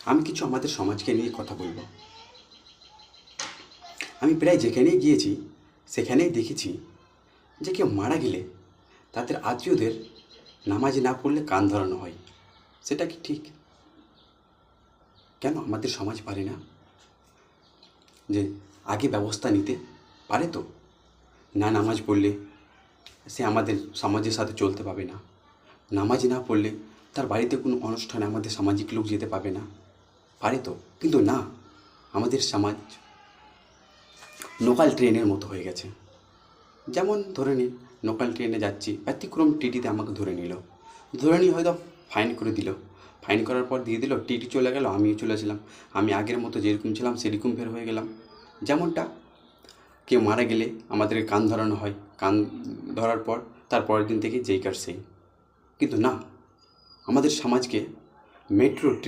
আমি কিছু আমাদের সমাজকে নিয়ে কথা বলবো। আমি প্রায় যেখানেই গিয়েছি সেখানেই দেখেছি যে কেউ মারা গেলে তাদের আত্মীয়দের নামাজ না পড়লে কান ধরানো হয়। সেটা কি ঠিক? কেন আমাদের সমাজ পারে না যে আগে ব্যবস্থা নিতে? পারে তো। না নামাজ পড়লে সে আমাদের সমাজের সাথে চলতে পারবে না, নামাজ না পড়লে তার বাড়িতে কোনো অনুষ্ঠানে আমাদের সামাজিক লোক যেতে পারবে না। পারে তো, কিন্তু না, আমাদের সমাজ লোকাল ট্রেনের মতো হয়ে গেছে। যেমন ধরে নিন, লোকাল ট্রেনে যাচ্ছি, ব্যতিক্রম টিটিতে আমাকে ধরে নিল, ধরে নিয়ে হয়তো ফাইন করে দিল। ফাইন করার পর দিয়ে দিল, টিটি চলে গেল, আমিও চলেছিলাম। আমি আগের মতো যেরকম ছিলাম সেরকম ফের হয়ে গেলাম। যেমনটা কেউ মারা গেলে আমাদেরকে কান ধরানো হয়, কান ধরার পর তার পরের দিন থেকে যেই কার সেই। কিন্তু না, আমাদের সমাজকে মেট্রো